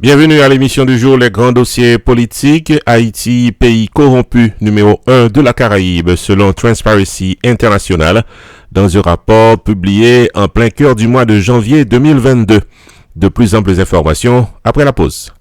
Bienvenue à l'émission du jour, les grands dossiers politiques. Haïti, pays corrompu numéro 1 de la Caraïbe, selon Transparency International, dans un rapport publié en plein cœur du mois de janvier 2022. De plus amples informations après la pause.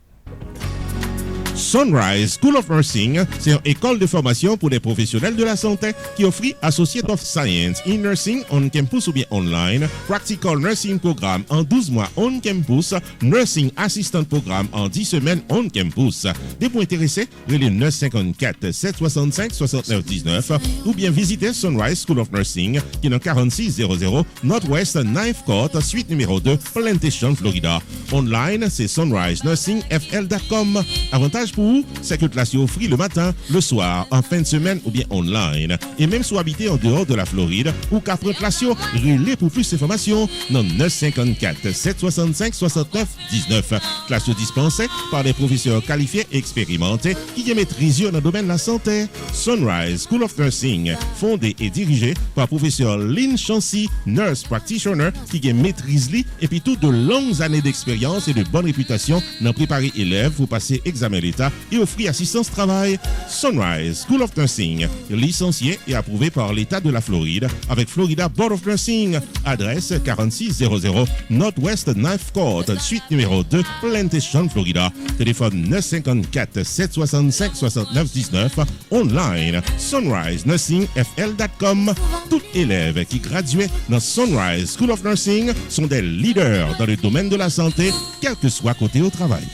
Sunrise School of Nursing, c'est une école de formation pour les professionnels de la santé qui offre Associate of Science in Nursing on campus ou bien online, Practical Nursing Programme en 12 mois on campus, Nursing Assistant Programme en 10 semaines on campus. Des points intéressés, relais 954 765 69 19 ou bien visitez Sunrise School of Nursing qui est dans 4600 Northwest 9th Court, suite numéro 2, Plantation, Florida. Online, c'est sunrisenursingfl.com. Avantage pour vous, c'est que classe offre le matin, le soir, en fin de semaine ou bien online. Et même si vous habitez en dehors de la Floride ou qu'après classe, relais pour plus d'informations dans 954 765 69 19. Classe dispensée par des professeurs qualifiés et expérimentés qui maîtrisent dans le domaine de la santé. Sunrise School of Nursing, fondé et dirigé par professeur Lynn Chancy, nurse practitioner qui maîtrise et puis toutes de longues années d'expérience et de bonne réputation dans préparer élèves pour passer examen d'État et offrir assistance travail. Sunrise School of Nursing, licencié et approuvé par l'État de la Floride avec Florida Board of Nursing. Adresse 4600 Northwest 9th Court, suite numéro 2, Plantation, Florida. Téléphone 954 765 69 19. Online, sunrisenursingfl.com. Tout élève qui graduait dans Sunrise School of Nursing sont des leaders dans le domaine de la santé, quel que soit côté au travail.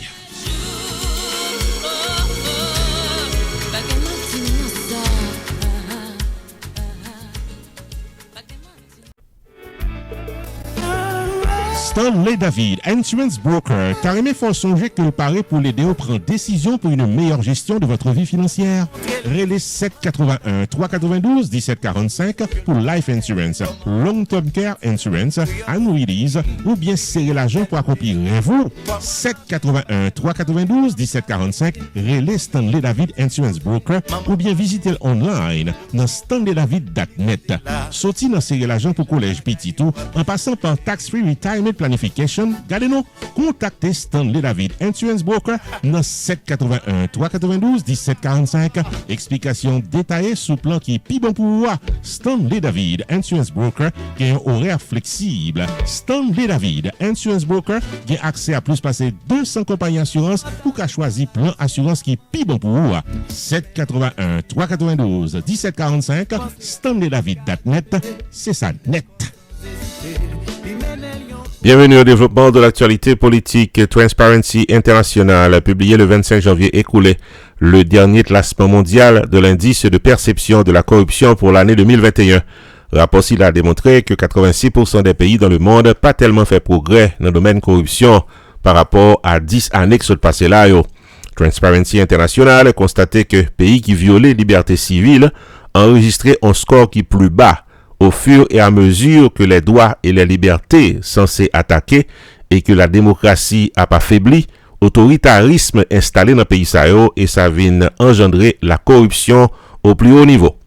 Stanley David, Insurance Broker, carrément faut songer que le paraît pour l'aider à prendre décision pour une meilleure gestion de votre vie financière. Relais 781 392 1745 pour Life Insurance, Long Term Care Insurance, Annuities ou bien serrer l'argent pour accomplir vous. 781 392 1745, relais Stanley David Insurance Broker ou bien visitez online dans stanleydavid.net. Sorti dans serrer l'argent pour collège Petitou en passant par Tax Free Retirement Planification, gardez-nous, contactez Stanley David Insurance Broker dans 781 392 1745. Explication détaillée sous plan qui est plus bon pour vous. Stanley David Insurance Broker qui a un horaire flexible. Stanley David Insurance Broker qui a accès à plus passer 200 compagnies d'assurance pour qu'à choisir plan assurance qui est plus bon pour vous. 781 392 1745. StanleyDavid.net, c'est ça net. Bienvenue au développement de l'actualité politique. Transparency International a publié le 25 janvier écoulé le dernier classement mondial de l'indice de perception de la corruption pour l'année 2021. Rapport ci a démontré que 86% des pays dans le monde pas tellement fait progrès dans le domaine corruption par rapport à 10 années qui sont passées là. Transparency International a constaté que pays qui violaient liberté civile enregistraient un score qui est plus bas au fur et à mesure que les droits et les libertés censés attaquer et que la démocratie a pas faibli, autoritarisme installé dans le pays et ça vient engendrer la corruption au plus haut niveau.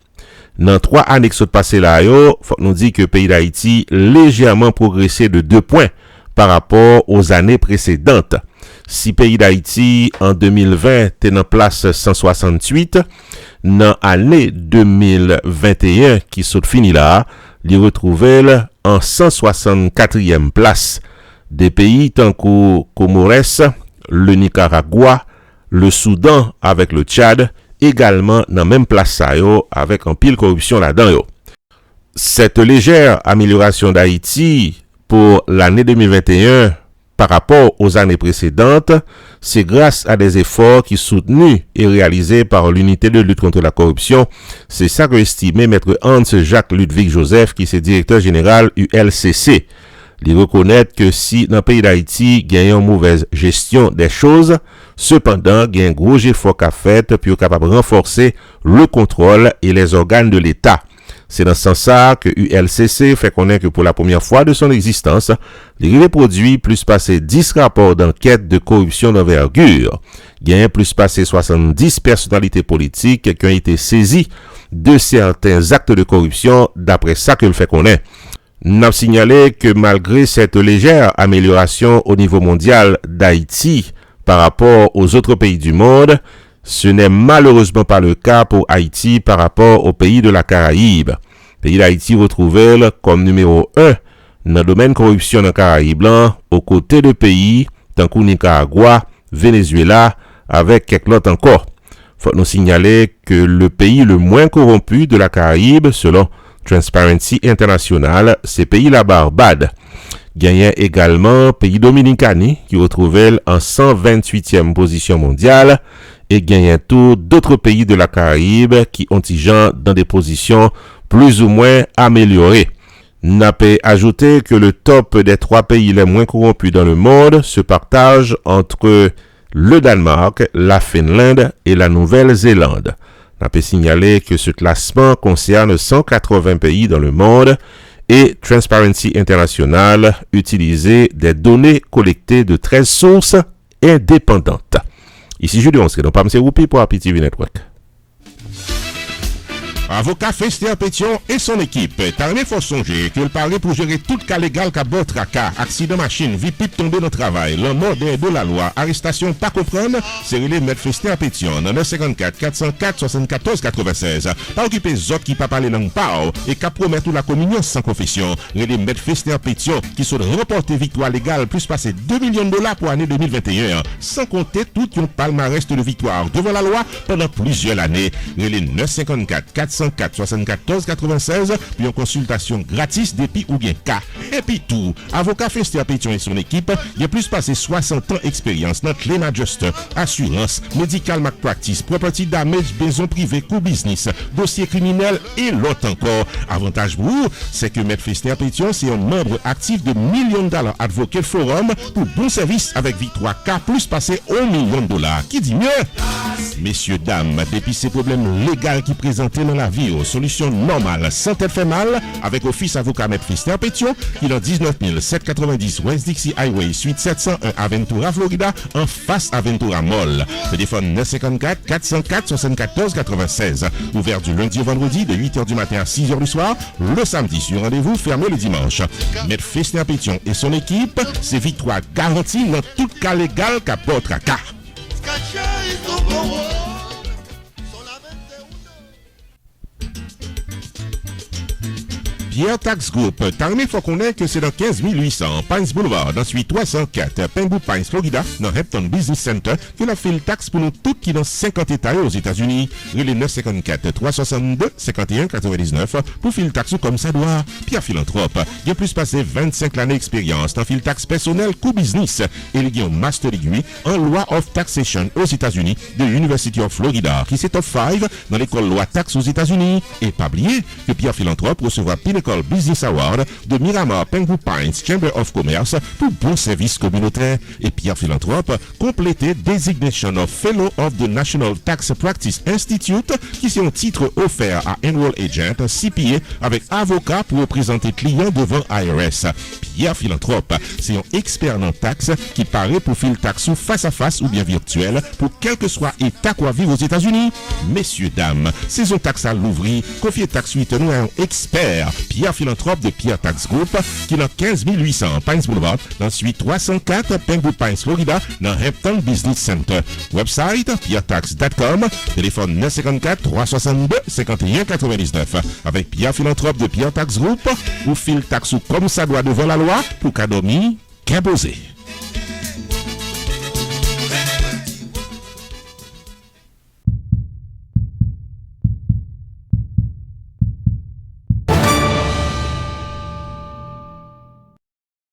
Dans 3 années qui sont passées là, faut nous dire que le pays d'Haïti légèrement progressé de 2 points par rapport aux années précédentes. Si pays d'Haïti en 2020 était en place 168, dans l'année 2021 qui sont fini là, il retrouvait en 164e place. Des pays tant que Comores, le Nicaragua, le Soudan avec le Tchad, également dans même place ça avec un pile corruption là-dedans. Cette légère amélioration d'Haïti pour l'année 2021 par rapport aux années précédentes, c'est grâce à des efforts qui sont soutenus et réalisés par l'unité de lutte contre la corruption. C'est ça que estimait maître Hans-Jacques Ludwig Joseph, qui est directeur général ULCC. Il reconnaît que si dans le pays d'Haïti, il y a une mauvaise gestion des choses, cependant, il y a un gros effort qu'a fait pour capable renforcer le contrôle et les organes de l'État. C'est dans ce sens-là que ULCC fait connaître que pour la première fois de son existence, il produit plus passé 10 rapports d'enquête de corruption d'envergure. Il y a plus passé 70 personnalités politiques qui ont été saisies de certains actes de corruption d'après ça que le fait connaître. N'a signalé que malgré cette légère amélioration au niveau mondial d'Haïti par rapport aux autres pays du monde. Ce n'est malheureusement pas le cas pour Haïti par rapport aux pays de la Caraïbe. Le pays d'Haïti retrouvé comme numéro 1 dans le domaine corruption dans Caraïbe, aux côtés de pays tant que Nicaragua, Venezuela, avec quelques autres encore. Faut nous signaler que le pays le moins corrompu de la Caraïbe, selon Transparency International, c'est pays la Barbade. Gagnant également pays Dominicani qui retrouvait en 128e position mondiale et gagnant tout d'autres pays de la Caraïbe qui ont tigé dans des positions plus ou moins améliorées. N'a pas ajouté que le top des 3 pays les moins corrompus dans le monde se partage entre le Danemark, la Finlande et la Nouvelle-Zélande. N'a pas signalé que ce classement concerne 180 pays dans le monde et Transparency International utilisait des données collectées de 13 sources indépendantes. Ici Julien Onsque, donc pas M. Roupi pour APTV Network. Avocat Fester Pétion et son équipe. Tarné faut songer que le parler pour gérer tout cas légal qu'a bot tracas, accident machine, vie pipe tombé dans travail, le mort de la loi, arrestation pas comprendre, c'est relé mettre Fester Pétion dans 954 404 74 96. Pas occuper zot qui pas parler langue pao et qu'a promettre la communion sans confession. Relé mettre Fester Pétion qui sont remporté victoire légale plus passer $2 millions pour l'année 2021, sans compter tout un palmarès de victoire devant la loi pendant plusieurs années. Relé 954 404 74 96 puis en consultation gratis depuis ou bien cas. Et puis tout, avocat Fester Pétion et son équipe, il y a plus passé 60 ans d'expérience dans claim adjuster, assurance, medical malpractice, property damage, maison privée, co-business, dossier criminel et l'autre encore. Avantage pour vous, c'est que Maître Fester Pétion, c'est un membre actif de millions de dollars Advocate Forum pour bon service avec victoire K plus passé $1 million. Qui dit mieux? Messieurs, dames, depuis ces problèmes légaux qui présentaient dans la vie, aux solutions normales, sans tête fait mal, avec Office Avocat Maître Fester Pétion, qui est dans 19 790 West Dixie Highway, suite 701 Aventura, Florida, en face Aventura Mall. Téléphone 954 404 74 96. Ouvert du lundi au vendredi de 8h du matin à 6h du soir. Le samedi sur rendez-vous, fermé le dimanche. Maître Fester Pétion et son équipe, c'est victoire garantie dans tout cas légal qu'à votre cas. Pierre Tax Group, Tarné faut connaître que c'est dans 15 800 Pines Boulevard, dans suite 304 Pengu Pines, Florida, dans Hampton Business Center, que la file taxe pour nous toutes qui dans 50 États aux États-Unis. Relais 954 362 51 99 pour file taxe comme ça doit. Pierre Philanthrope, il a plus passé 25 années d'expérience dans file taxe personnel co-business et il a un master degree en loi of taxation aux États-Unis de l'University of Florida, qui c'est top 5 dans l'école loi taxe aux États-Unis. Et pas oublier que Pierre Philanthrope recevra Pinnacle Business Award de Miramar Pengu Pines Chamber of Commerce pour bon service communautaire. Et Pierre Philanthrope complété Designation of Fellow of the National Tax Practice Institute, qui c'est un titre offert à Enroll Agent CPA avec avocat pour représenter clients devant IRS. Pierre Philanthrope, c'est un expert en taxe qui paraît pour filer taxe face à face ou bien virtuel pour quel que soit état quoi vivre aux États-Unis. Messieurs, dames, saison taxe à l'ouvrir, confiez taxe 8 nous à un expert. Pierre Philanthrope de Pierre Tax Group, qui est dans 15 800 Pines Boulevard, dans suite 304 Pengu Pines, Florida, dans Hampton Business Center. Website pierretax.com, téléphone 954 362 51 99. Avec Pierre Philanthrope de Pierre Tax Group, ou file taxe comme ça doit devant la loi, pour qu'à dormir, qu'à poser.